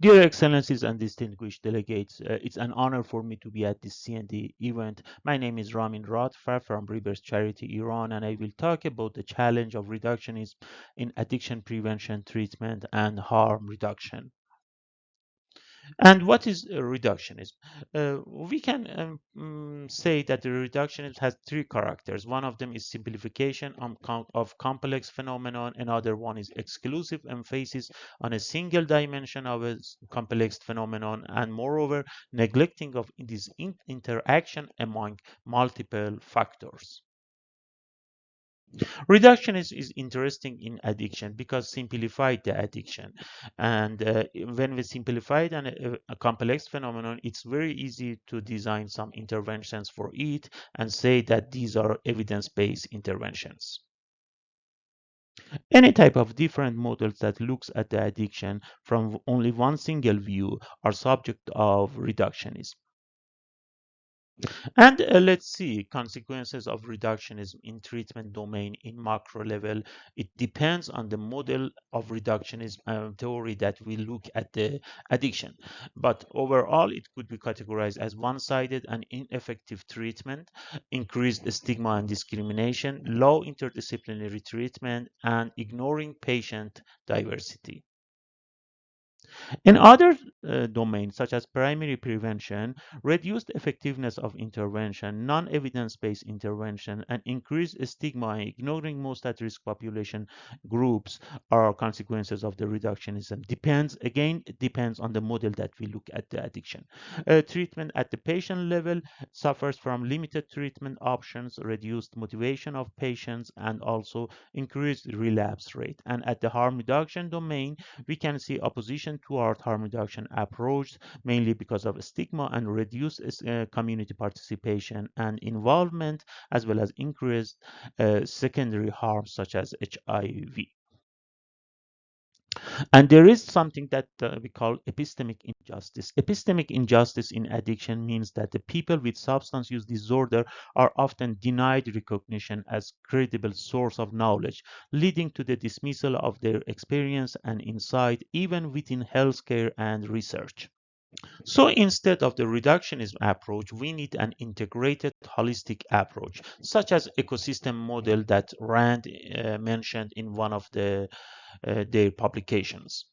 Dear Excellencies and distinguished delegates, it's an honor for me to be at this CND event. My name is Ramin Radfar from Rebirth Charity Iran, and I will talk about the challenge of reductionism in addiction prevention, treatment, and harm reduction. And what is reductionism? We can say that the reductionism has three characters. One of them is simplification of complex phenomenon. Another one is exclusive emphasis on a single dimension of a complex phenomenon, and moreover, neglecting of this interaction among multiple factors. Reduction is interesting in addiction because simplified the addiction. And when we simplify a complex phenomenon, it's very easy to design some interventions for it and say that these are evidence-based interventions. Any type of different models that looks at the addiction from only one single view are subject of reductionism. And let's see consequences of reductionism in treatment domain in macro level. It depends on the model of reductionism theory that we look at the addiction. But overall, it could be categorized as one-sided and ineffective treatment, increased stigma and discrimination, low interdisciplinary treatment, and ignoring patient diversity. In other domains, such as primary prevention, reduced effectiveness of intervention, non-evidence-based intervention, and increased stigma and ignoring most at-risk population groups are consequences of the reductionism. It depends on the model that we look at the addiction. Treatment at the patient level suffers from limited treatment options, reduced motivation of patients, and also increased relapse rate. And at the harm reduction domain, we can see opposition toward harm reduction approach, mainly because of stigma and reduced community participation and involvement, as well as increased secondary harms such as HIV. And there is something that we call epistemic injustice. Epistemic injustice in addiction means that the people with substance use disorder are often denied recognition as credible source of knowledge, leading to the dismissal of their experience and insight even within healthcare and research. So instead of the reductionism approach, we need an integrated holistic approach, such as ecosystem model that Rand mentioned in one of their publications.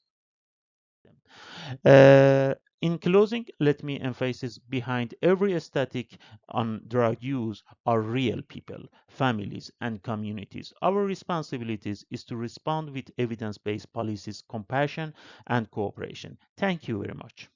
In closing, let me emphasize behind every static on drug use are real people, families, and communities. Our responsibilities is to respond with evidence-based policies, compassion, and cooperation. Thank you very much.